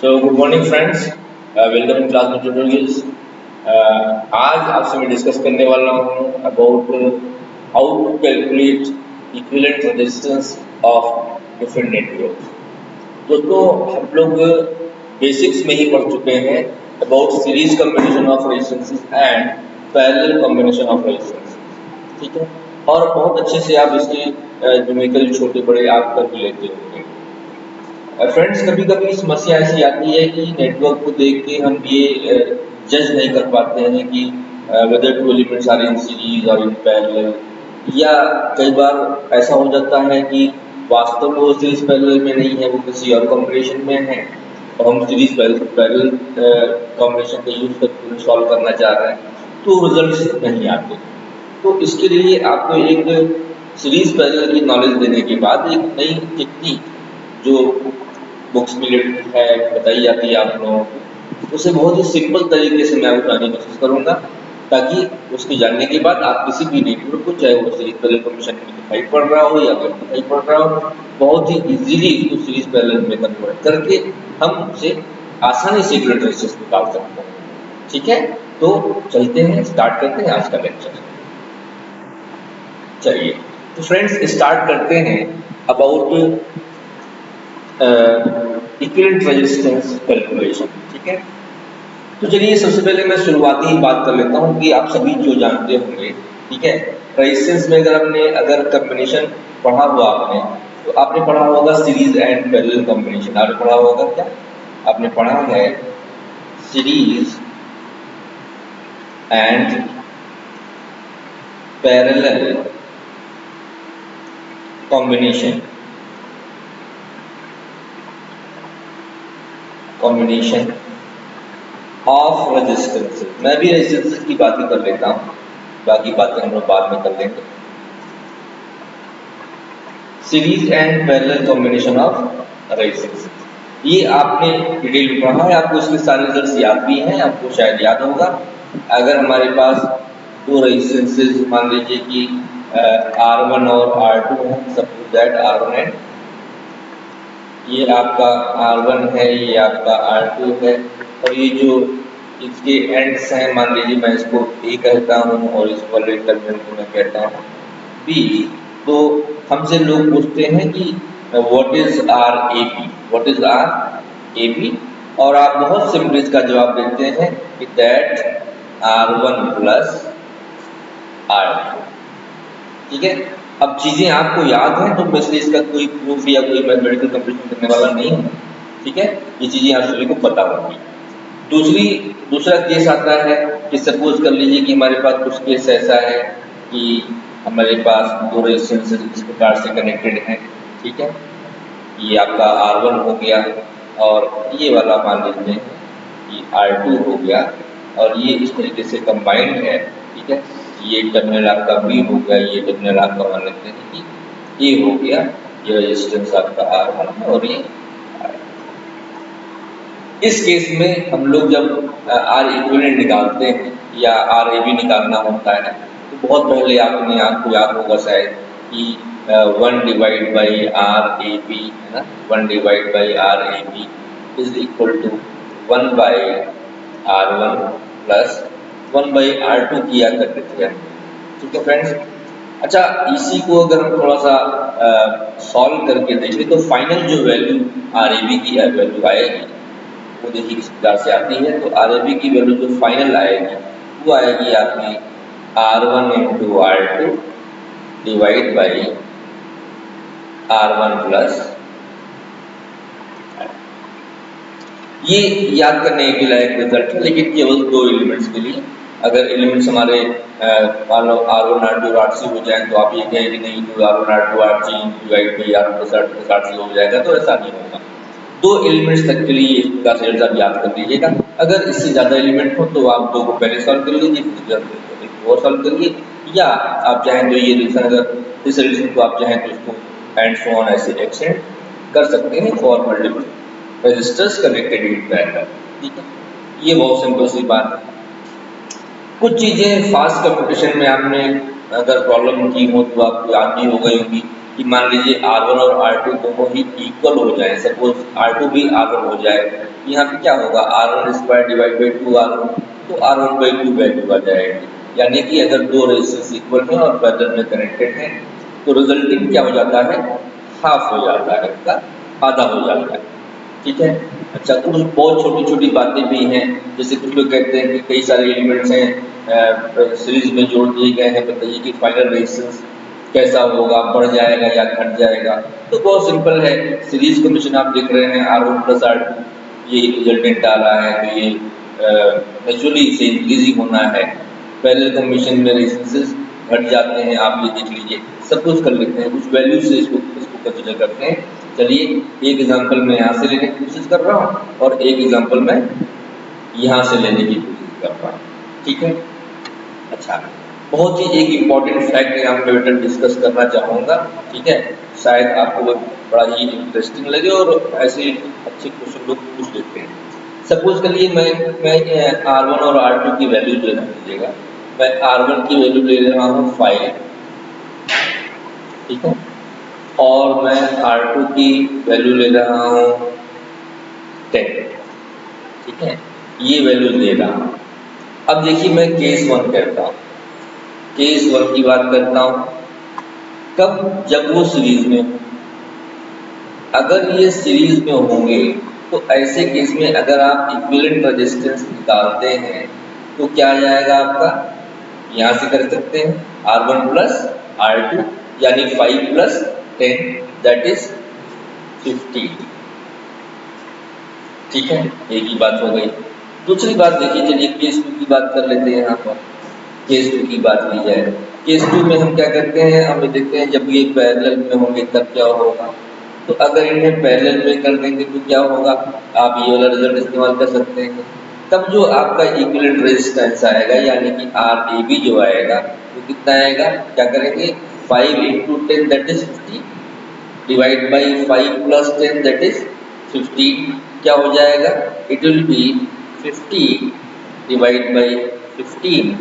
So good morning friends, welcome in class tutorials. आज आपसे मैं डिस्कस करने वाला हूँ about how to calculate equivalent resistance of different network. दोस्तों हम लोग बेसिक्स में ही पढ़ चुके हैं about series combination of resistances and parallel combination of resistance, ठीक है। और बहुत अच्छे से आप इसके न्यूमेरिकल छोटे बड़े आप कर लेते होंगे। फ्रेंड्स कभी कभी समस्या ऐसी आती है कि नेटवर्क को देख के हम ये जज नहीं कर पाते हैं कि whether two elements are in series और इन पैरेलल, या कई बार ऐसा हो जाता है कि वास्तव में वो सीरीज पैरेलल में नहीं है, वो किसी और कॉम्बिनेशन में है और हम सीरीज पैरेलल कॉम्बिनेशन का यूज करके सॉल्व करना चाह रहे हैं तो रिजल्ट्स नहीं आते। तो इसके लिए आपको एक सीरीज पैरेलल की नॉलेज देने के बाद एक नई टेक्निक जो बुक्स में है बताई जाती है आप लोगों को, उसे बहुत ही सिंपल तरीके से मैं बताने की कोशिश करूंगा ताकि उसके जानने के बाद आप किसी भी नेटवर्क को, चाहे वो सीरीज पैरेलल कॉम्बिनेशन में दिखाई पड़ रहा हो या फिर दिखाई पड़ रहा हो, बहुत ही इजीली इसको सीरीज पैरेलल में कन्वर्ट करके हम उसे आसानी से इक्विवेलेंट रेजिस्टेंस निकाल सकते हैं। ठीक है, तो चलते हैं, स्टार्ट करते हैं आज का लेक्चर। चलिए तो फ्रेंड्स स्टार्ट करते हैं अबाउट इक्विवेलेंट रेजिस्टेंस कैलकुलेशन। ठीक है, तो चलिए सबसे पहले मैं शुरुआती ही बात कर लेता हूँ कि आप सभी जो जानते होंगे, ठीक है, रेजिस्टेंस में अगर कॉम्बिनेशन पढ़ा हुआ आपने, तो आपने पढ़ा होगा सीरीज एंड पैरेलल कॉम्बिनेशन। आपने पढ़ा होगा क्या? आपने पढ़ा है series and parallel combination of resistances. मैं भी रेजिस्टेंसेस की बात ही कर लेता हूँ, बाकी बातें हम लोग बाद में कर लेंगे। Series and parallel combination of resistances, ये आपने डिटेल में पढ़ा है, आपको इसके सारे रिजल्ट्स याद भी हैं, आपको शायद याद होगा। अगर हमारे पास दो रेजिस्टेंसेस मान लीजिए कि R1 और R2 है, सपोज दैट R1 है, ये आपका R1 है, ये आपका R2 है, और ये जो इसके एंड्स हैं, मान लीजिए मैं इसको A कहता हूँ और इस वाले टर्मिनल को मैं कहता हूँ B। तो हमसे लोग पूछते हैं कि what is RAB, what is RAB, और आप बहुत सिंपल इसका जवाब देते हैं कि दैट R1 प्लस R2। ठीक है, अब चीजें आपको याद हैं तो मैं इसलिए इसका कोई प्रूफ या कोई मैथमेटिकल कंप्यूटेशन करने वाला नहीं हूँ। ठीक है, ये चीजें आप सभी को पता होंगी। दूसरा केस आता है कि सपोज कर लीजिए कि हमारे पास कुछ केस ऐसा है कि हमारे पास दो रेजिस्टेंसेस इस प्रकार से कनेक्टेड हैं। ठीक है, ये आपका R1 हो गया और ये वाला मान लीजिए कि R2 हो गया, और ये इस तरीके से कंबाइंड है। ठीक है, ये टर्मिनल आपका B हो गया, ये टर्मिनल आपका मान लेते हैं कि A हो गया, ये रेजिस्टेंस आपका R1 है और ये। इस केस में हम लोग जब R इक्विवेलेंट निकालते हैं या RAB निकालना होता है तो बहुत पहले आपको याद होगा शायद कि 1 डिवाइड बाई RAB है ना, 1 divide by RAB is equal to 1 by R1 plus 1 by R2 किया करते थे। ठीक है फ्रेंड्स, अच्छा इसी को अगर हम थोड़ा सा सॉल्व करके देखें तो फाइनल जो वैल्यू RAB की वैल्यू आएगी वो देखिए किस प्रकार से आती है। तो RAB की वैल्यू जो फाइनल आएगी वो आएगी आपकी R1 into R2 divide by R1 plus. ये याद करने के लायक रिजल्ट है, लेकिन केवल दो एलिमेंट्स के लिए। अगर एलिमेंट्स हमारे मान लो R1 R2 और R3 हो जाए तो आप ये कहें कि नहीं तो R1 R2 R3 divide by R1 plus R2 plus R3 हो जाएगा, तो ऐसा नहीं होगा। दो एलिमेंट्स तक के लिए इस प्रकार से रिजल्ट याद कर लीजिएगा। अगर इससे ज्यादा एलिमेंट हो तो आप दो को पहले सॉल्व कर लीजिए, फिर और सॉल्व करिए, या आप चाहें तो ये रिलेशन, अगर इस रिलेशन को आप चाहें तो इसको एंड सो ऑन ऐसे एक्सटेंड कर सकते हैं for multiple resistors connected in parallel. ठीक है, ये बहुत सिंपल सी बात है। कुछ चीजें फास्ट कंप्यूटेशन में आपने अगर प्रॉब्लम की हो तो आपको याद भी हो गई होगी कि मान लीजिए R1 और R2 दोनों ही इक्वल हो जाए, सपोज R2 भी R1 हो जाए, यहाँ पे क्या होगा, R1 square divide by 2R1, तो R1 बाई 2 वैल्यू आ जाएगी। यानी कि अगर दो रेजिस्टेंस इक्वल हैं और पैरेलल में कनेक्टेड हैं तो रिजल्टिंग क्या हो जाता है, हाफ हो जाता है, इसका आधा हो जाता है। ठीक है। अच्छा, कुछ बहुत छोटी छोटी बातें भी हैं, जैसे कुछ लोग कहते हैं कि कई सारे एलिमेंट्स हैं सीरीज में जोड़ दिए गए हैं, बताइए कि फाइनल रेजिस्टेंस कैसा होगा, बढ़ जाएगा या घट जाएगा। तो बहुत सिंपल है, सीरीज कमीशन आप देख रहे हैं R1 प्लस R2, ये रिजल्टेंट आ रहा है, तो ये नेचुरली इसे इंक्रीजिंग होना है। पैरेलल कमीशन में रेजिस्टेंस घट जाते हैं, आप ये देख लीजिए, सब कुछ कर लेते हैं, कुछ वैल्यू से इसको कंसिडर करते हैं। चलिए एक एग्जांपल मैं यहाँ से लेने की कोशिश कर रहा हूँ और एक एग्जांपल मैं यहाँ से लेने की कोशिश कर रहा हूँ। ठीक है। अच्छा, बहुत ही एक इम्पॉर्टेंट फैक्ट यहाँ पे बेटा डिस्कस करना चाहूँगा। ठीक है, शायद आपको बड़ा ही इंटरेस्टिंग लगे और ऐसे अच्छे क्वेश्चन लोग पूछ लेते हैं। सपोज करिए मैं R1 और R2 की वैल्यू जो है लीजिएगा, मैं R1 की वैल्यू ले रहा हूँ 5, ठीक है, और मैं R2 की वैल्यू ले रहा हूँ 10, ठीक है, ये वैल्यू ले रहा हूँ। अब देखिए मैं केस 1 करता हूँ, केस 1 की बात करता हूँ, कब, जब वो सीरीज में हो। अगर ये सीरीज में होंगे तो ऐसे केस में अगर आप इक्विवेलेंट रेजिस्टेंस निकालते हैं तो क्या आ जाएगा आपका, यहाँ से कर सकते हैं R1 प्लस R2 यानी 5 प्लस 10 दैट इज 50। ठीक है, एक ही बात हो गई। दूसरी बात देखिए, चलिए केस 2 की बात कर लेते हैं। यहाँ पर केस 2 की बात की जाए, केस 2 में हम क्या करते हैं, हम देखते हैं जब ये पैरेलल में होंगे तब क्या होगा। तो अगर इन्हें पैरेलल में कर देंगे तो क्या होगा, आप ये वाला रिजल्ट इस्तेमाल कर सकते हैं। तब जो आपका इक्विवेलेंट रेजिस्टेंस आएगा यानी कि RAB जो आएगा वो कितना आएगा, क्या करेंगे, 5 × 10 that is 50 divide by 5 plus 10 that is 15, क्या हो जाएगा, it will be 50 divide by 15।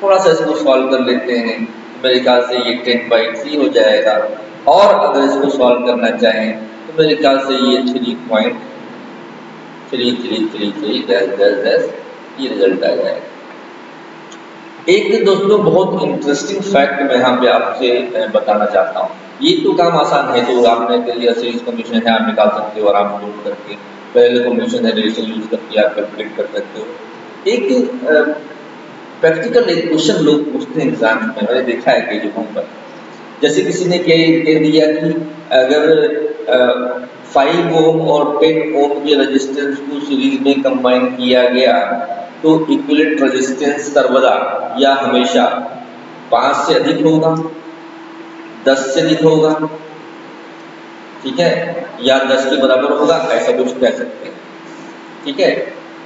थोड़ा सा इसको सॉल्व कर लेते हैं, मेरे ख्याल से ये 10/3 हो जाएगा, और अगर इसको सॉल्व करना चाहें तो मेरे ख्याल से ये 3.3333 ये रिजल्ट आ जाएगा। एक दोस्तों बहुत इंटरेस्टिंग फैक्ट मैं यहाँ पे आपसे बताना चाहता हूँ। ये तो काम आसान है, तो आपने कर लिया, सीरीज कमीशन है, आप निकाल सकते हो आराम से करके, पैरेलल कमीशन है, रेशियो यूज करके आप कैलकुलेट कर सकते हो। एक प्रैक्टिकल एक क्वेश्चन लोग पूछते हैं एग्जाम में, मैंने देखा है कई जगहों पर। जैसे किसी ने कह दिया कि अगर 5 ओम और 10 ओम के रेजिस्टेंस को सीरीज में कंबाइन किया गया तो इक्विवेलेंट रेजिस्टेंस सर्वदा या हमेशा 5 से अधिक होगा, 10 से अधिक होगा, ठीक है, या 10 के बराबर होगा, ऐसा कुछ कह सकते हैं। ठीक है,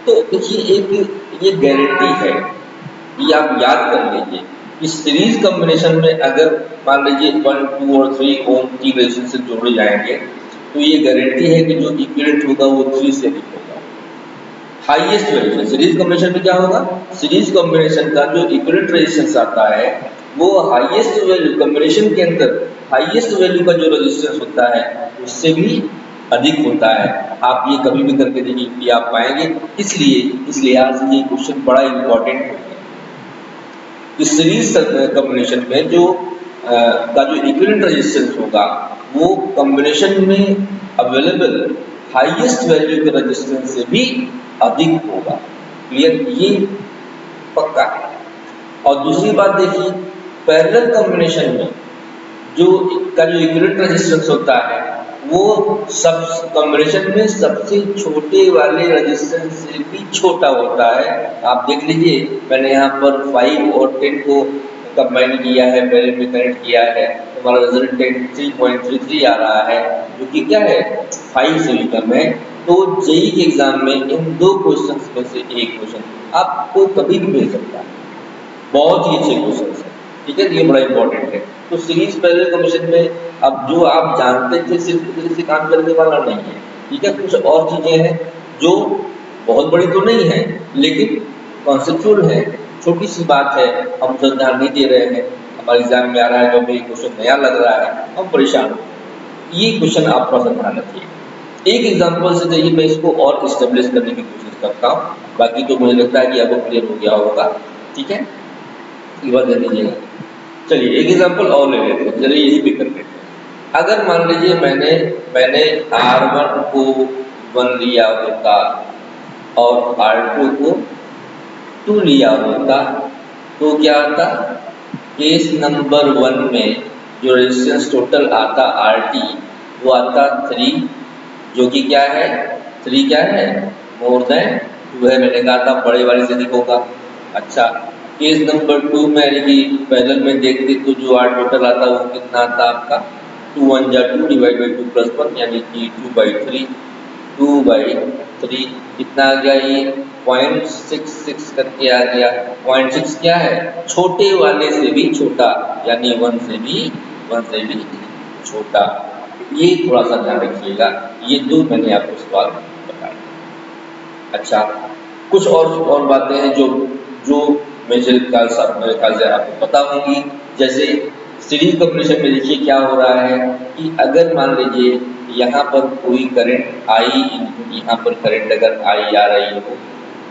तो देखिए एक ये गारंटी है, ये आप याद कर लीजिए कि सीरीज कॉम्बिनेशन में अगर मान लीजिए 1, 2 और 3 ओम की रेजिस्टेंस से जोड़े जाएंगे तो ये गारंटी है कि जो इक्विवेलेंट होगा वो 3 से अधिक होगा। हाईएस्ट वैल्यू सीरीज कॉम्बिनेशन में क्या होगा, सीरीज कॉम्बिनेशन का जो इक्विवेलेंट रेजिस्टेंस आता है वो हाईएस्ट वैल्यू कॉम्बिनेशन के अंदर हाईएस्ट वैल्यू का जो रेजिस्टेंस होता है उससे भी अधिक होता है। आप ये कभी भी करके देखिए कि आप पाएंगे। इसलिए आज ये क्वेश्चन बड़ा इंपॉर्टेंट है। इस सीरीज कॉम्बिनेशन में जो का जो इक्विवेलेंट रेजिस्टेंस होगा वो कॉम्बिनेशन में अवेलेबल हाईएस्ट वैल्यू के रेजिस्टेंस से भी अधिक होगा। क्लियर, ये पक्का है। और दूसरी बात देखिए, पैरेलल कॉम्बिनेशन में जो इक्विवेलेंट रेजिस्टेंस होता है वो सब कॉम्बिनेशन में सबसे छोटे वाले रेजिस्टेंस से भी छोटा होता है। आप देख लीजिए, मैंने यहाँ पर 5 और 10 को कंबाइन किया है, पैरेलल में कनेक्ट किया है, तो हमारा रिजल्टेंट 3.33 आ रहा है, जो कि क्या है, 5 से भी कम है। तो जेईई के एग्जाम में इन दो क्वेश्चन में से एक क्वेश्चन आपको कभी भी मिल सकता है। बहुत ही अच्छे क्वेश्चन है, ठीक है, ये बड़ा इंपॉर्टेंट है। तो सीरीज पैरेलल कॉम्बिनेशन में अब जो आप जानते थे सिर्फ इसी से काम करने वाला नहीं है, ठीक है, कुछ और चीजें हैं जो बहुत बड़ी तो नहीं है लेकिन कॉन्सेप्चुअल है, छोटी सी बात है, हम उसे ध्यान नहीं दे रहे हैं। हमारे एग्जाम में आ रहा है, जो भी क्वेश्चन नया लग रहा है, हम परेशान हो। ये क्वेश्चन आप थोड़ा सा ध्यान रखिए। एक एग्जाम्पल से चाहिए मैं इसको और स्टेब्लिश करने की कोशिश करता हूँ, बाकी तो मुझे लगता है कि आपको क्लियर हो गया होगा। ठीक है, ये बात ध्यान दीजिएगा। चलिए एक एग्जाम्पल और ले लेते हैं, चलिए यही भी कर लेते हैं। अगर मान लीजिए मैंने R1 को 1 लिया होता और R2 को 2 लिया होता, तो क्या आता? केस नंबर 1 में जो रेजिस्टेंस टोटल आता RT वो आता 3, जो कि क्या है 3 क्या है मोर देन 2 है। मैंने कहा था बड़े वाले से होगा। अच्छा, केस नंबर 2 में यानी कि पैरेलल में देखते तो जो R टोटल आता वो कितना आता आपका 2 1 जा 2 डिवाइड बाई 2 प्लस 1 यानी कि 2/3 कितना आ गया? ये 0.66 करके आ गया। 0.6 क्या है? छोटे वाले से भी छोटा, यानी 1 से भी छोटा। ये थोड़ा सा ध्यान रखिएगा। ये दो मैंने आपको सवाल बताया। अच्छा, कुछ और बातें हैं जो मेरे ख्याल से आपको पता होंगी। जैसे सीरीज कॉम्बिनेशन में देखिए क्या हो रहा है कि अगर मान लीजिए यहाँ पर कोई करंट आई, यहाँ पर करंट अगर आई आ रही हो,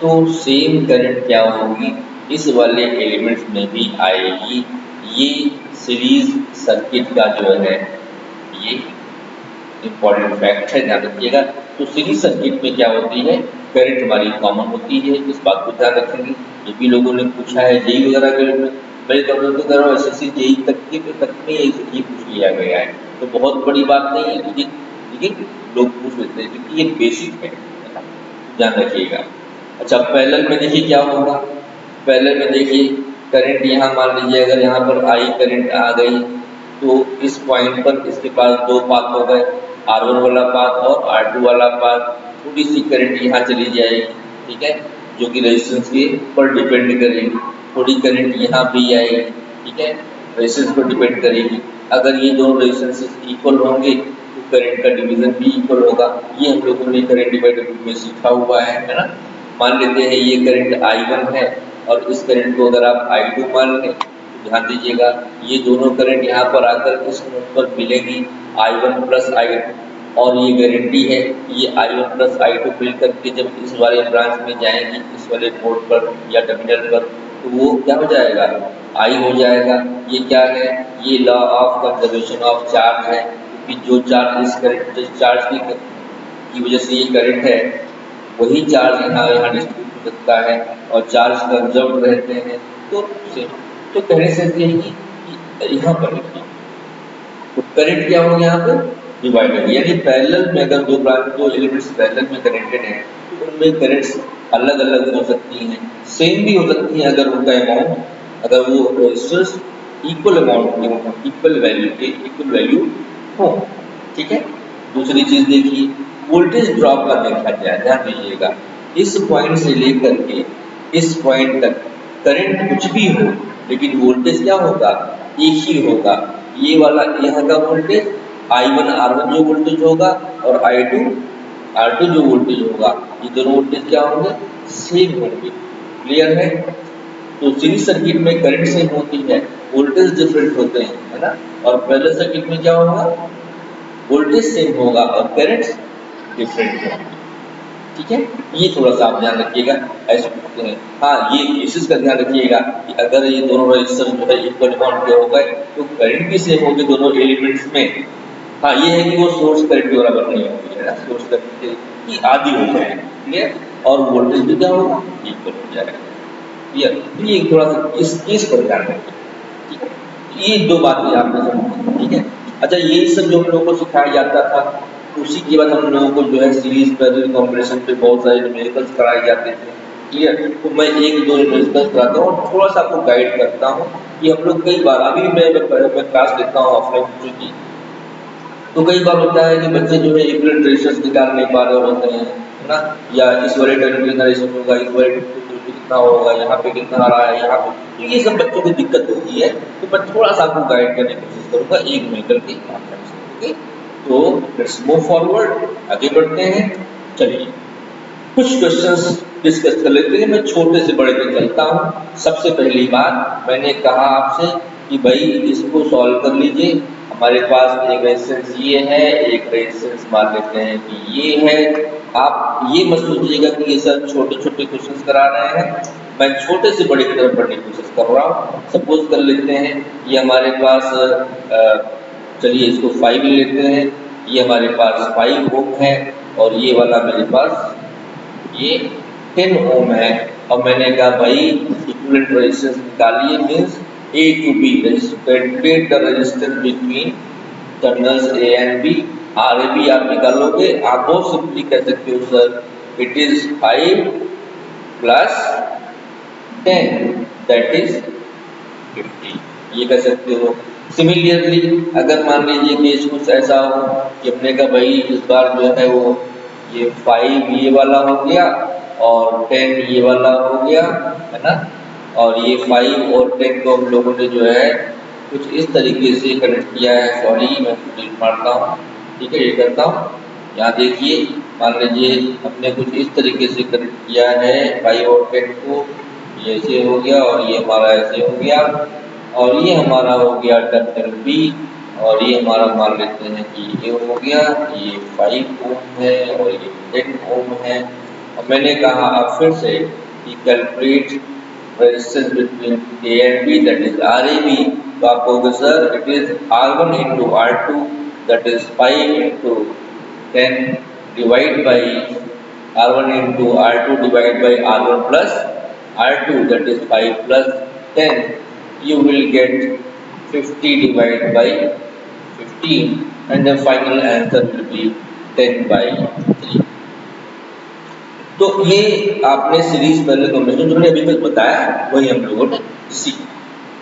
तो सेम करंट क्या होगी इस वाले एलिमेंट्स में भी आएगी। ये सीरीज सर्किट का जो है ये इंपॉर्टेंट फैक्ट है, ध्यान रखिएगा। तो सीरीज सर्किट में क्या होती है, करंट हमारी कॉमन होती है, इस बात को ध्यान रखेंगे। ये भी लोगों ने पूछा है जेई वगैरह के में, मैं तो कर रहा हूँ एसएससी जेई तक में ये पूछ लिया गया है, तो बहुत बड़ी बात नहीं है, लेकिन लोग पूछ लेते हैं क्योंकि ये बेसिक है, ध्यान रखिएगा। अच्छा, पैरेलल में देखिए क्या होगा। पैरेलल में देखिए करंट यहाँ मान लीजिए अगर यहाँ पर आई करंट आ गई, तो इस पॉइंट पर इसके पास दो पाथ हो गए, R1 वाला पाथ और R2 वाला पाथ। थोड़ी सी करंट यहाँ चली जाएगी, ठीक है, जो कि रेजिस्टेंस के पर डिपेंड करेगी। थोड़ी करंट यहाँ भी आएगी, ठीक है, रेजिस्टेंस पर डिपेंड करेगी। अगर ये दोनों रेजिस्टेंस इक्वल होंगे तो करंट का डिवीजन भी इक्वल होगा। ये हम लोगों ने करंट डिवाइडर में सीखा हुआ है ना। मान लेते हैं ये करंट I1 है और इस करंट को अगर आप I2 मान लें, तो ध्यान दीजिएगा ये दोनों करंट यहाँ पर आकर इस नोड पर मिलेगी I1 प्लस I2, और ये गारंटी है ये I1 प्लस I2 मिल करके जब इस वाले ब्रांच में जाएंगी, इस वाले नोड पर या टर्मिनल पर, तो वो क्या हो जाएगा I हो जाएगा। ये क्या है, ये law of conservation of charge है, क्योंकि जो चार्ज इस करंट चार्ज की वजह से ये करंट है, वही चार्ज यहाँ डिस्ट्रीब्यूट हो सकता है और चार्ज कंजर्व रहते हैं। तो कहने से यही कि यहाँ पर लिखिए तो करंट क्या होगा यहाँ पर डिवाइडेड, यानी पैरेलल में अगर दो एलिमेंट्स पैरेलल में कनेक्टेड हैं तो उनमें करंट्स अलग अलग हो सकती हैं, सेम भी हो सकती हैं अगर उनका अमाउंट, अगर वो resistance equal amount equal value हो। ठीक है, दूसरी चीज देखिए वोल्टेज ड्रॉप का देखा जाए, ध्यान दीजिएगा इस पॉइंट से लेकर के इस पॉइंट तक करंट कुछ भी हो, लेकिन वोल्टेज क्या होगा एक ही होगा। ये वाला यहाँ का वोल्टेज I1 R1 जो वोल्टेज होगा और I2 R2 जो वोल्टेज होगा, ये दोनों वोल्टेज क्या होंगे सेम होंगे। क्लियर है? तो सीरीज सर्किट में करंट सेम होती है, वोल्टेज डिफरेंट होते हैं, है ना। और पैरेलल सर्किट में क्या होगा वोल्टेज सेम होगा और करंट डिफरेंट होगा। ठीक है, ये थोड़ा सा आप ध्यान रखिएगा, ऐसे पूछते हैं। हाँ, ये केसेस का ध्यान रखिएगा कि अगर ये दोनों रेजिस्टर जो है इक्वल अमाउंट के हो गए तो करंट भी सेम होंगे दोनों एलिमेंट्स में। हाँ, ये है कि वो सोर्स करंट बराबर नहीं होगी, है ना, सोर्स करंट की आधी हो जाए, क्लियर, और वोल्टेज भी क्या होगा इक्वल हो जाएगा। क्लियर, ये थोड़ा सा इस केस पर ध्यान रखिए। ठीक है, ये दो बातें आपने समझी। ठीक है, अच्छा यही सब जो हम लोगों को सिखाया जाता था, उसी के बाद हम लोगों को जो है सीरीज पैरेलल कॉम्बिनेशन पे बहुत सारे न्यूमेरिकल्स कराए जाते थे। क्लियर, तो मैं एक दो न्यूमेरिकल्स कराता हूँ और थोड़ा सा आपको गाइड करता हूँ कि हम लोग कई बार अभी मैं क्लास लेता हूँ ऑफलाइन बच्चों की, तो कई बार होता है कि बच्चे जो है इक्विवेलेंट रेजिस्टेंस निकाल नहीं पा रहे होते हैं, है ना, या इस वाले टर्म कितना रेजिस्टेंस होगा, इस वाले कितना होगा, यहाँ पे कितना आ रहा है, यहाँ पे, तो ये सब बच्चों की दिक्कत होती है। तो मैं थोड़ा सा आपको गाइड करने की कोशिश करूंगा एक न्यूमेरिकल के माध्यम से। ओके, तो लेट्स मूव फॉरवर्ड, आगे बढ़ते हैं। चलिए कुछ क्वेश्चंस डिस्कस कर लेते हैं, मैं छोटे से बड़े तक चलता हूँ। सबसे पहली बात मैंने कहा आपसे कि भाई इसको सॉल्व कर लीजिए। हमारे पास एक रेजिस्टेंस ये है, एक रेजिस्टेंस मान लेते हैं कि ये है। आप ये मत सोचिएगा कि ये सब छोटे छोटे क्वेश्चंस करा रहे हैं, मैं छोटे से बड़े की तरफ बढ़ने की कोशिश कर रहा हूँ। सपोज कर लेते हैं ये हमारे पास चलिए इसको 5 ले लेते हैं, ये हमारे पास 5 ओम है और ये वाला मेरे पास ये 10 ओम है। और मैंने कहा भाई इक्विवेलेंट रेजिस्टेंस निकालिए, means A to B, calculate the resistance between terminals A and B। RAB आप निकालोगे, आप बहुत सिंपली कह सकते हो sir it is 5 plus 10 that is 50, ये कह सकते हो। सिमिलरली अगर मान लीजिए केस कुछ ऐसा हो कि हमने कहा भाई इस बार जो है वो ये 5 ये वाला हो गया और 10 ये वाला हो गया, है ना, और ये 5 और 10 को हम लोगों ने जो है कुछ इस तरीके से कनेक्ट किया है। सॉरी मैं डिलीट मारता हूँ, ठीक है, ये करता हूँ। यहाँ देखिए मान लीजिए हमने कुछ इस तरीके से कनेक्ट किया है 5 और 10 को, ये ऐसे हो गया और ये हमारा ऐसे हो गया और ये हमारा हो गया टर्मिनल बी और ये हमारा मान लेते हैं कि ये हो गया, ये 5 ओम है और ये 10 ओम है। और मैंने कहा अब फिर से कि calculate resistance between A and B that is RAB। तो आप कहोगे sir it is R1 into R2 that is 5 into 10 divide by R1 into R2 divide by R1 plus R2 that is 5 plus 10, you will get 50 divided by 15 and the final answer will be 10 by 3। तो ये आपने series पहले combination जो मैंने अभी तक बताया वही हम लोगों ने सीखा,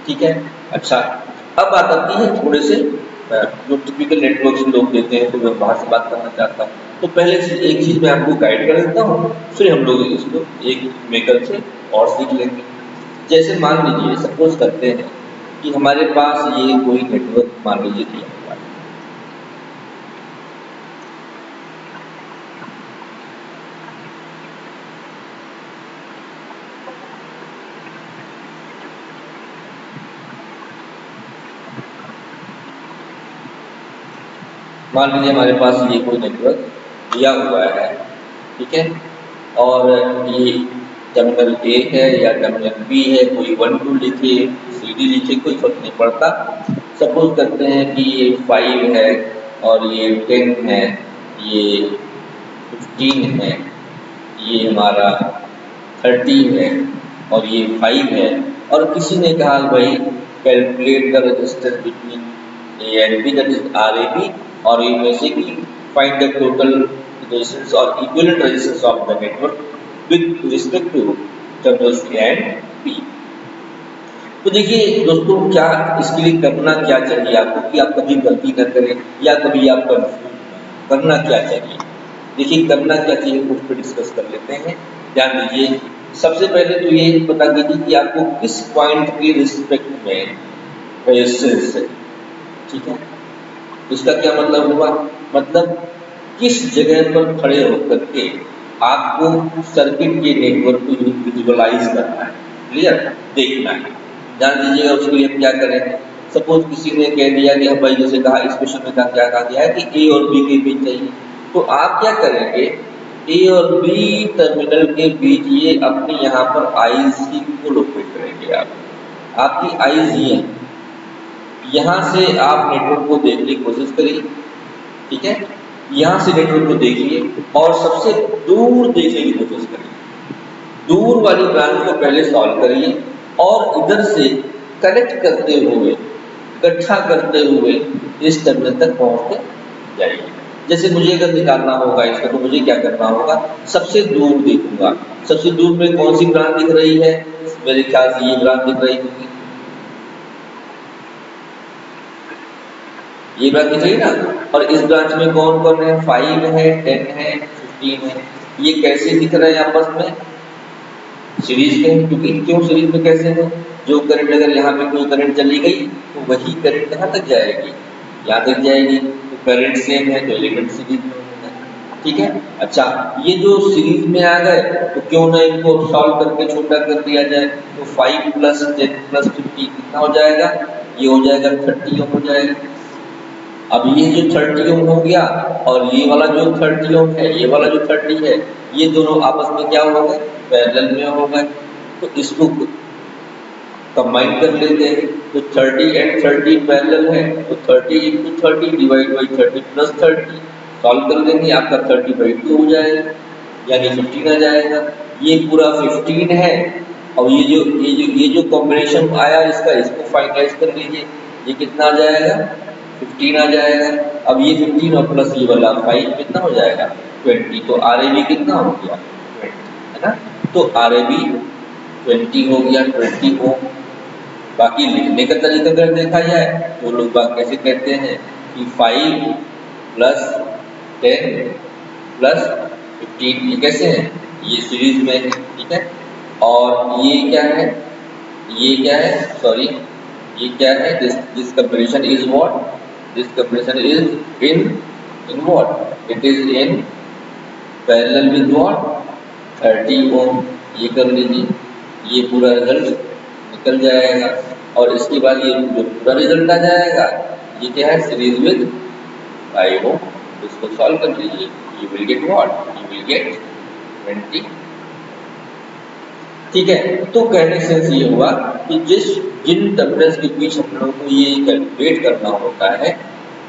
ठीक है। अच्छा अब बात आती है थोड़े से जो टिपिकल नेटवर्क से लोग देते हैं, तो मैं वहां से बात करना चाहता हूँ। तो पहले से एक चीज मैं आपको गाइड कर देता हूँ, फिर हम लोग इसको एक मेकल से और सीख लेंगे। जैसे मान लीजिए सपोज करते हैं कि हमारे पास ये कोई नेटवर्क मान लीजिए दिया हुआ है, मान लीजिए हमारे पास ये कोई नेटवर्क दिया हुआ है, ठीक है, और ये टर्मिनल A है या टर्मिनल B है, कोई 1 2 लिखे CD लिखे कोई फर्क नहीं पड़ता। सपोज करते हैं कि ये 5 है और ये 10 है, ये 15 है, ये हमारा 30 है और ये 5 है। और किसी ने कहा भाई calculate the resistance between A and B that is RAB, और इनमें से कि फाइंड द टोटल रेजिस्टेंस और equivalent resistance of the network with respect two terminals A and B। तो देखिए दोस्तों क्या इसके लिए करना क्या चाहिए आपको कि आप कभी गलती न करें या कभी आप कंफ्यूज करना क्या चाहिए। देखिए करना क्या चाहिए उस पर डिस्कस कर लेते हैं। ध्यान दीजिए, सबसे पहले तो ये पता कीजिए कि आपको किस पॉइंट के रिस्पेक्ट में रेजिस्टेंस है, ठीक है। इसका क्या मतलब हुआ, मतलब किस जगह पर खड़े होकर के आपको सर्किट के नेटवर्क को विजुअलाइज करना है, क्लियर, देखना है। ध्यान दीजिएगा उसके लिए हम क्या करें। सपोज किसी ने कह दिया कि भाई जैसे कहा इस क्वेश्चन में क्या कहा गया है कि A और B के बीच चाहिए, तो आप क्या करेंगे, A और B टर्मिनल के बीच ये अपनी यहाँ पर आईज को लोकेट करेंगे। आपकी आईज ये है, यहाँ से आप नेटवर्क को देखने की कोशिश करिए, ठीक है, यहाँ से नेटवर्क को देखिए और सबसे दूर देखने की कोशिश करिए। दूर वाली ब्रांच को पहले सॉल्व करिए और इधर से कनेक्ट करते हुए इकट्ठा करते हुए इस टर्मिनल तक पहुंचते जाइए। जैसे मुझे अगर निकालना होगा इसका, तो मुझे क्या करना होगा, सबसे दूर देखूंगा। सबसे दूर में कौन सी ब्रांच दिख रही है, मेरे ख्याल से ये ब्रांच दिख रही होगी, ये ब्रांच दिख रही है ना। और इस ब्रांच में कौन कौन है, 5 है, 10 है, 15 है। ये कैसे दिख रहा है आपस में, सीरीज में, क्योंकि क्यों सीरीज में कैसे है, जो करंट अगर यहाँ पे कोई करंट चली गई तो वही करंट कहाँ तक जाएगी, यहाँ तक जाएगी। तो करंट सेम है तो एलिमेंट सीरीज में होगा, ठीक है। अच्छा ये जो सीरीज में आ गए तो क्यों ना इनको सॉल्व करके छोटा कर दिया जाए। तो 5 + 10 + 50 कितना हो जाएगा, ये हो जाएगा 30 ओम हो जाएगा। अब ये जो 30 ओम हो गया और ये वाला जो 30 ओम है, ये वाला जो 30 है, ये दोनों आपस में क्या हो गए, पैरेलल में हो गए। तो इसको कंबाइन कर लेते हैं। तो 30 एंड 30 पैरेलल है, तो 30 into 30 divide by 30 plus 30 solve कर देंगे, आपका 30/2 हो जाएगा, यानी 15 आ जाएगा। ये पूरा 15 है। और ये जो कॉम्बिनेशन आया इसका, इसको फाइनलाइज कर लीजिए, ये कितना आ जाएगा, 15 आ जाएगा। अब ये 15 और प्लस ये वाला 5 कितना हो जाएगा, 20। तो RAB कितना हो गया, 20, है ना। तो RAB 20 हो गया, 20 ओम। बाकी लिखने का तरीका अगर देखा जाए तो लोग बात कैसे कहते हैं कि 5 प्लस 10 प्लस 15, ये कैसे है, ये सीरीज में है, ठीक है। और ये क्या है, ये क्या है, सॉरी, ये क्या है, this comparison is what, this comparison is in what, it is in parallel with what, 30 ओम। ये कर लीजिए, ये पूरा रिजल्ट निकल जाएगा। और इसके बाद ये जो पूरा रिजल्ट आ जाएगा, ये क्या है, सीरीज विद 5 ओम। इसको सॉल्व कर लीजिए, you will get what, you will get 20। ठीक है। तो कहने से ये हुआ कि जिन टर्मिनल्स के बीच हम लोगों को ये कैलकुलेट करना होता है,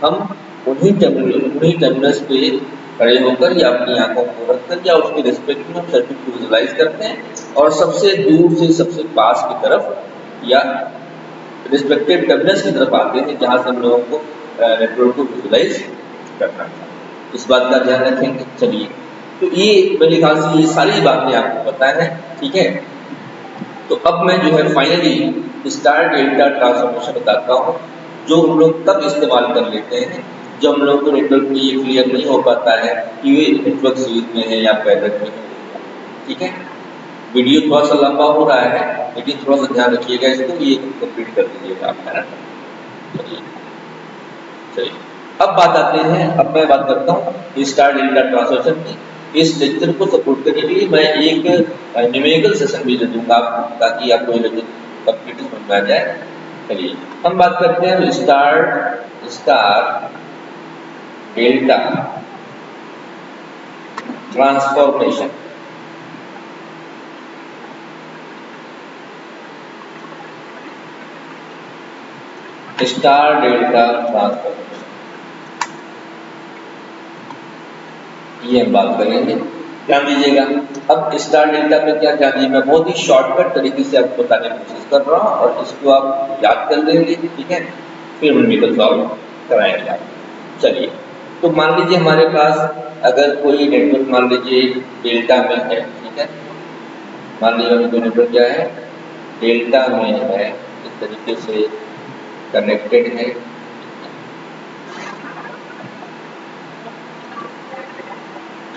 हम उन्हीं टर्मिनल्स पे खड़े होकर या अपनी आंखों को रखकर या उसके रिस्पेक्ट में सर्किट को विजुअलाइज करते हैं और सबसे दूर से सबसे पास की तरफ या रिस्पेक्टिव टर्मिनल्स की तरफ आते हैं जहां से हम लोगों को नेटवर्क को विजुअलाइज करना था। इस बात का ध्यान रखेंगे। चलिए, तो ये मेरे ख्याल से ये सारी बातें आपको पता है, ठीक है। तो अब मैं जो है फाइनली स्टार डेल्टा ट्रांसफॉर्मेशन बताता हूँ, जो हम लोग तब इस्तेमाल कर लेते हैं जब हम लोग को नेटवर्क में ये क्लियर नहीं हो पाता है कि ये नेटवर्क सीरीज में है या पैरेलल में है, ठीक है। वीडियो थोड़ा सा लंबा हो रहा है, लेकिन थोड़ा सा ध्यान रखिएगा इसको, ये कंप्लीट कर दीजिएगा आप, है ना। चलिए, अब बात आते हैं, अब मैं बात करता हूँ स्टार डेल्टा ट्रांसफॉर्मेशन की। इस लेक्चर को सपोर्ट करने के लिए मैं एक न्यूमेरिकल सेशन भी दे दूंगा आपको, ताकि आपको ये लेक्चर कंप्लीट समझ में आ जाए। चलिए, हम बात करते हैं star delta transformation. Star delta transformation ये हम बात करेंगे, ध्यान दीजिएगा। अब स्टार डेल्टा में क्या ध्यान दीजिए, मैं बहुत ही शॉर्टकट तरीके से आपको बताने की कोशिश कर रहा हूँ और इसको आप याद कर लेंगे, ठीक है। फिर हम निकल सॉल्व कराएंगे आप। चलिए, तो मान लीजिए हमारे पास अगर कोई नेटवर्क मान लीजिए डेल्टा में है, ठीक है। मान लीजिए कोई नेटवर्क क्या है, डेल्टा में है, इस तरीके से कनेक्टेड है।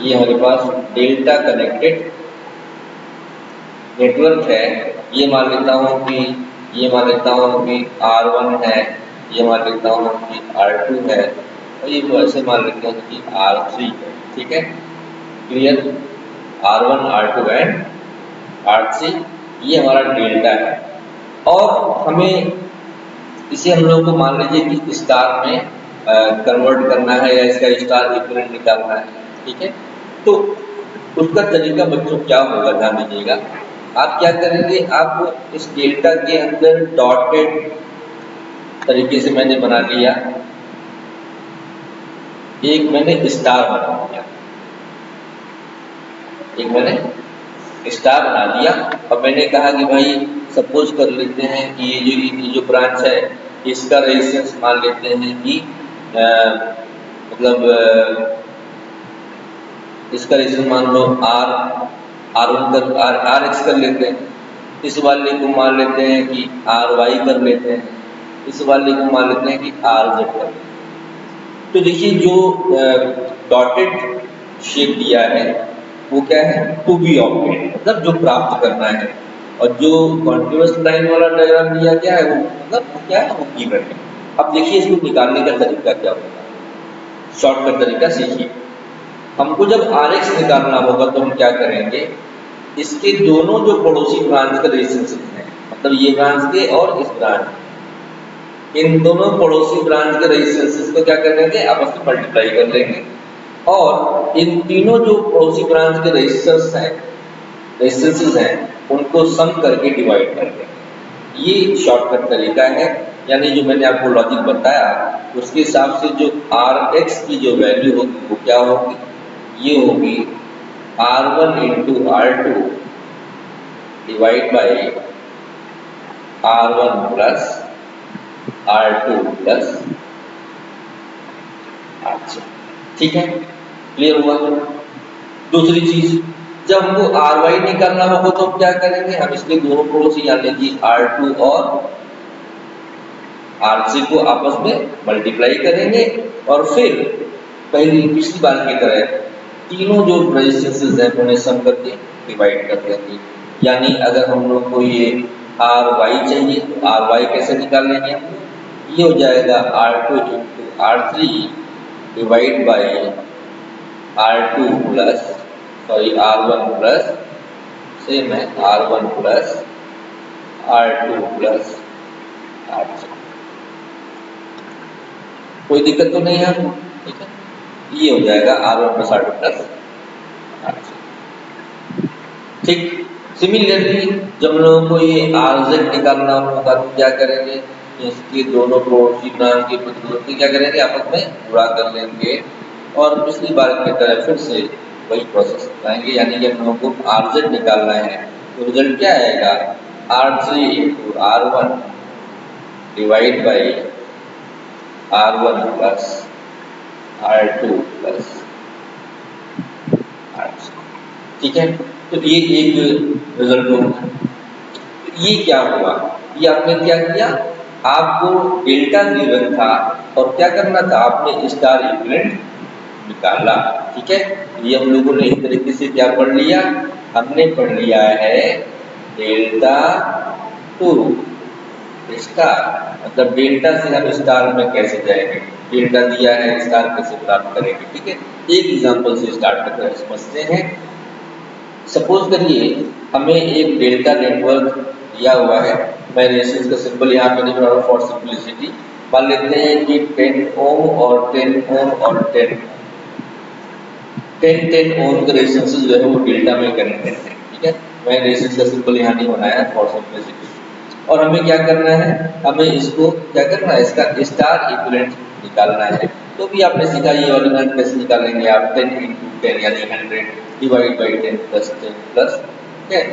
ये हमारे पास डेल्टा कनेक्टेड नेटवर्क है। ये मान लेता हूँ कि R1 है, ये मान लेता हूँ कि R2 है, और ये ऐसे मान लेते हैं कि R3 है, ठीक है। Clear, R1 R2 and R3 ये हमारा डेल्टा है। और हमें इसे हम लोग को मान लीजिए कि स्टार में कन्वर्ट करना है या इसका स्टार इक्विवेलेंट निकालना है, ठीक है। तो उसका तरीका बच्चों क्या होगा, ध्यान दीजिएगा। आप क्या करेंगे, आप इस डेल्टा के अंदर डॉटेड तरीके से मैंने बना लिया, एक मैंने स्टार बना दिया, एक मैंने स्टार बना दिया। और मैंने कहा कि भाई सपोज कर लेते हैं कि ये जो ब्रांच है इसका रेजिस्टेंस मान लेते हैं कि इसका रेजिस्टेंस मान लो R1 कर RX कर लेते हैं। इस वाले को मान लेते हैं कि RY कर लेते हैं, इस वाले को मान लेते हैं कि RZ कर लेते हैं। तो देखिए जो डॉटेड शेप दिया है वो क्या है, टू बी ऑब्टेन, मतलब जो प्राप्त करना है। और जो कॉन्टिन्यूअस लाइन वाला डायग्राम दिया गया है वो मतलब क्या है, वो गिवन है। अब देखिए इसको निकालने का तरीका क्या होगा, शॉर्टकट तरीका सीखिए। हमको जब RX निकालना होगा तो हम क्या करेंगे, इसके दोनों जो पड़ोसी ब्रांच का रेजिस्टेंस है, मतलब ये ब्रांच के और इस ब्रांच, इन दोनों पड़ोसी ब्रांच के रेजिस्टेंसेस को क्या कर लेंगे, आपस में मल्टीप्लाई कर लेंगे, और इन तीनों जो पड़ोसी ब्रांच के रेजिस्टेंसेस हैं उनको सम करके डिवाइड कर देंगे। ये शॉर्टकट तरीका है, यानी जो मैंने आपको लॉजिक बताया उसके हिसाब से जो Rx की जो वैल्यू होगी वो क्या होगी, ये होगी R1 into R2 divide by R1 plus R2 plus R3। ठीक है, क्लियर हुआ। दूसरी चीज, जब हमको Ry निकालना होगा तो हम क्या करेंगे, हम इसके दोनों पड़ोसी यानी कि R2 और R3 को आपस में मल्टीप्लाई करेंगे, और फिर पिछली बार की तरह तीनों जो रेजिस्टेंसेस हैं उन्हें सम करके डिवाइड कर देंगे। यानी अगर हम लोग को ये Ry चाहिए तो Ry कैसे निकाल लेंगे, ये हो जाएगा R2 into R3 divide by R1 plus same है R1 plus R2 plus R3। कोई दिक्कत तो नहीं है आपको, ठीक है। ये हो जाएगा R1 plus R2 plus R3। ठीक, सिमिलरली जब लोगों को ये RZ निकालना होगा तो क्या करेंगे, इसके दोनों पड़ोसी ब्रांच के प्रतिरोध को क्या करेंगे, आपस में गुणा कर लेंगे, और पिछली बार की तरह फिर से वही प्रोसेस कराएंगे। यानी कि हम लोगों को RZ निकालना है तो रिजल्ट क्या आएगा, R3 into R1 divide by R1 plus R2 plus R3। ठीक है, तो ये एक रिजल्ट होगा। ये क्या हुआ, ये आपने क्या किया, आपको डेल्टा गिवन था और क्या करना था, आपने स्टार इक्विवेलेंट निकाला। ठीक है, ये हम लोगों ने इस तरीके से क्या पढ़ लिया, हमने पढ़ लिया है डेल्टा टू स्टार, मतलब डेल्टा से हम स्टार में कैसे जाएंगे, डेल्टा दिया है स्टार कैसे प्राप्त करेंगे। ठीक है, एक एग्जांपल से स्टार्ट करके समझते हैं। सपोज करिए हमें एक डेल्टा नेटवर्क दिया हुआ है, मैं रेजिस्टेंस का सिंबल यहाँ पे नहीं बना रहा फॉर सिंपलिसिटी, मान लेते हैं कि 10 ओम और 10 ओम और 10 ओम के रेजिस्टेंस जो है वो डेल्टा में कनेक्टेड है। ठीक है, मैं रेजिस्टेंस का सिंबल यहाँ नहीं बनाया फॉर सिंपलिसिटी। और हमें क्या करना है, हमें इसको क्या करना है, इसका स्टार इक्विवेलेंट निकालना है। तो भी आपने सीखा ये वाली मैथ कैसे निकालेंगे आप, 10 इंटू 10 यानी 100 डिवाइड बाई 10 प्लस 10 प्लस 10।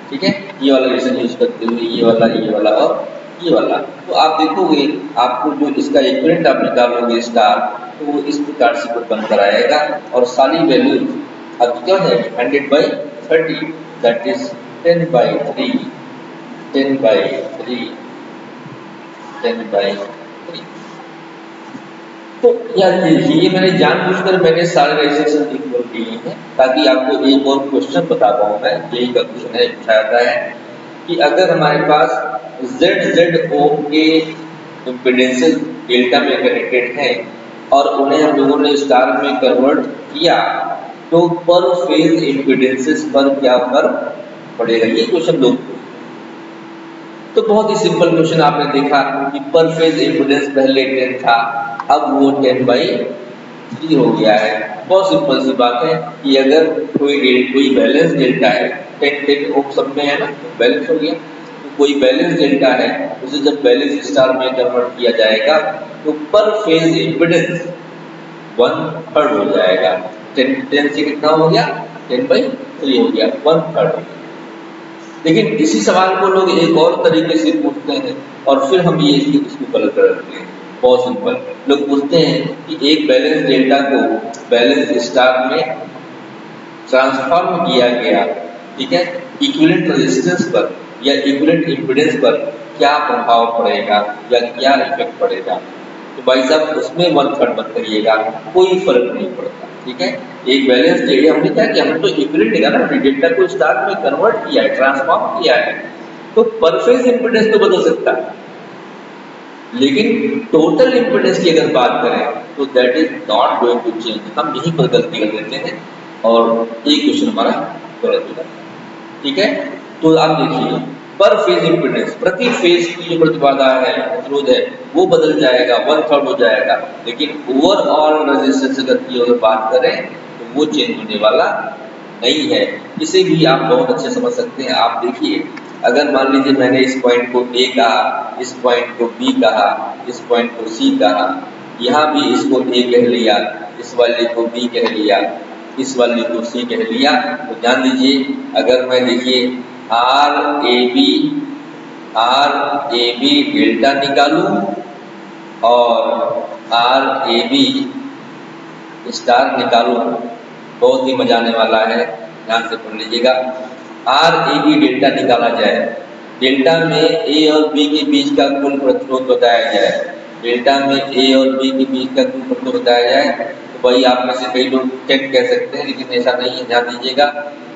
ठीक है, ये वाला रिलेशन यूज करते हुए ये वाला और ये वाला, तो आप देखोगे आपको जो इसका इक्विवेलेंट आप निकालोगे स्टार, तो वो इस प्रकार से कुछ बनकर आएगा, और सारी वैल्यूज अब क्या है 100 by 30 that is 10 by 3 10 by 3 10 by 3। तो याद कीजिए ये मैंने जानबूझकर मैंने सारे रेजिस्टेंस इक्वल किए हैं ताकि आपको एक और क्वेश्चन बता पाऊँ मैं, यही का क्वेश्चन है पूछा जाता है कि अगर हमारे पास ZZ ओम के इम्पीडेंसेस डेल्टा में कनेक्टेड हैं और उन्हें हम लोगों ने स्टार में कन्वर्ट किया, तो पर फेज इम्पीडेंसेस पर क्या फर्क पड़ेगा, ये क्वेश्चन लोग। तो बहुत ही सिंपल क्वेश्चन, आपने देखा कि पर फेज इम्पीडेंस पहले 10 था, अब वो 10 बाई 3 हो गया है। बहुत सिंपल सी बात है कि अगर कोई बैलेंस डेल्टा है, 10 ओम सब में है ना, तो बैलेंस हो गया, तो कोई बैलेंस डेल्टा है उसे जब बैलेंस स्टार में कन्वर्ट किया जाएगा तो पर फेज इम्पीडेंस 1/3 हो जाएगा। 10 से कितना हो गया, 10 बाई 3 हो गया, 1/3। लेकिन इसी सवाल को लोग एक और तरीके से पूछते हैं और फिर हम ये इसको गलत कर देते हैं। बहुत सिंपल, लोग पूछते हैं कि एक बैलेंस डेल्टा को बैलेंस स्टार में ट्रांसफॉर्म किया गया, ठीक है, इक्विवेलेंट रेजिस्टेंस पर या इक्विवेलेंट इम्पीडेंस पर क्या प्रभाव पड़ेगा या क्या इफेक्ट पड़ेगा। तो भाई साहब उसमें 1/3 मत करिएगा, कोई फर्क नहीं पड़ता। ठीक है, एक बैलेंस डेल्टा हमने क्या किया, हमने तो इक्विवेलेंट निकाला, डेल्टा को स्टार में कन्वर्ट किया है, ट्रांसफॉर्म किया है, तो पर फेज इम्पीडेंस तो बदल सकता है, लेकिन टोटल इम्पीडेंस की अगर बात करें तो that is not going to change. हम यहीं पर गलती कर देते हैं और एक क्वेश्चन हमारा गलत हो जाता है। ठीक है, तो आप देखिए पर फेज इम्पीडेंस, प्रति फेज की जो प्रतिबाधा है, प्रतिरोध है, वो बदल जाएगा, 1/3 हो जाएगा, लेकिन ओवरऑल रेजिस्टेंस की अगर बात करें तो वो चेंज होने वाला नहीं है। इसे भी आप बहुत अच्छे समझ सकते हैं। आप देखिए, अगर मान लीजिए मैंने इस पॉइंट को ए कहा, इस पॉइंट को बी कहा, इस पॉइंट को सी कहा, यहाँ भी इसको ए कह लिया, इस वाले को बी कह लिया, इस वाले को सी कह लिया, तो ध्यान दीजिए, अगर मैं देखिए आर ए बी डेल्टा निकालूं और आर ए बी स्टार निकालूं, बहुत ही मजा आने वाला है, ध्यान से पढ़ लीजिएगा। आर ए बी डेल्टा निकाला जाए, डेल्टा में ए और बी के बीच का कुल प्रतिरोध बताया जाए, डेल्टा में ए और बी के बीच का कुल प्रतिरोध बताया जाए, तो भाई आप में से कई लोग 10 कह सकते हैं, लेकिन ऐसा नहीं है, ध्यान दीजिएगा।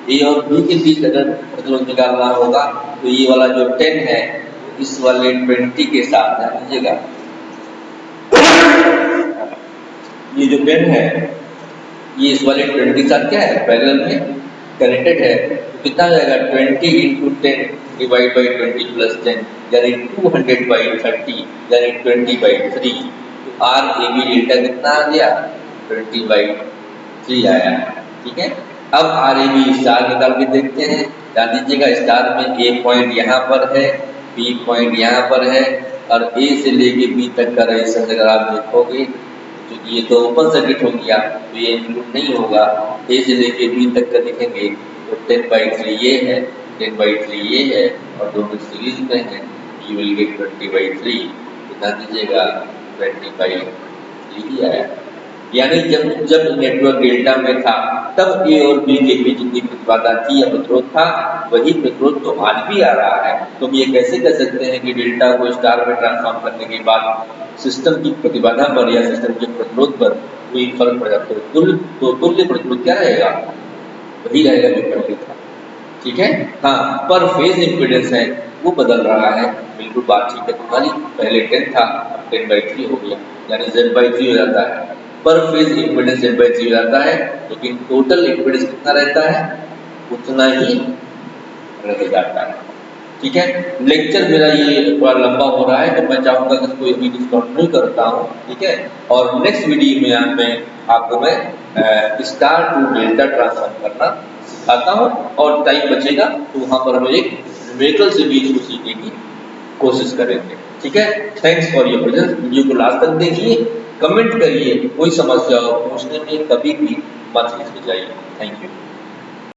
ए और बी के बीच अगर प्रतिरोध निकालना होगा तो ये वाला जो 10 है इस वाले 20 के साथ, ध्यान दीजिएगा, ये जो 10 है ये इस वाले 20 के साथ क्या है, पैरेलल में कनेक्टेड है, तो कितना आ जाएगा, 20 इंटू 10 डिवाइड बाई 20 प्लस 10 यानी 200 बाई 30 यानी 20/3। तो आर ए बी डेल्टा कितना आ गया, 20/3 आया। ठीक है, अब आर ए बी स्टार निकाल के देखते हैं। ध्यान दीजिएगा, स्टार में ए पॉइंट यहाँ पर है, बी पॉइंट यहाँ पर है, और ए से लेके बी तक का रेजिस्टेंस अगर आप देखोगे, क्योंकि ये तो ओपन सर्किट हो गया तो ये इंक्लूड नहीं होगा। ए से लेके बी तक का देखेंगे तो 10/3 ये है, 10/3 ये है, और दोनों सीरीज में है, यू विल गेट 20/3। ध्यान दीजिएगा 20/3 ही आया। यानी जब नेटवर्क डेल्टा में था तब ए और बी के बीच जितनी प्रतिबाधा थी या प्रतिरोध था, वही प्रतिरोध तो आज भी आ रहा है। तो हम ये कैसे कह सकते हैं कि डेल्टा को स्टार में ट्रांसफॉर्म करने के बाद सिस्टम की प्रतिबाधा पर या सिस्टम के प्रतिरोध पर कोई फर्क पड़ जाता है? तो तुल्य प्रतिरोध क्या रहेगा, वही रहेगा जो पहले था। ठीक है, हाँ, पर फेज इम्पीडेंस है वो बदल रहा है, बिल्कुल बात ठीक है तुम्हारी। पहले 10 था, अब 10/3 हो गया, यानी Z/3 हो जाता है। पर फेज इम्पीडेंस Z/3 हो जाता है, लेकिन टोटल इम्पीडेंस कितना रहता है, उतना ही रह जाता है। ठीक है, लेक्चर मेरा ये थोड़ा लंबा हो रहा है, तो मैं चाहूँगा कि इसको अभी डिस्कंटिन्यू करता हूँ। ठीक है, और नेक्स्ट वीडियो में आपको मैं स्टार टू डेल्टा ट्रांसफॉर्म करना सिखाता हूँ, और टाइम बचेगा तो वहाँ पर हम एक न्यूमेरिकल से भी इसको सीखने की कोशिश करेंगे। ठीक है, thanks for your presence. Video को लास्ट तक देखिए, कमेंट करिए, कोई समस्या हो पूछने में कभी भी मत हिचकिचाइए। Thank you.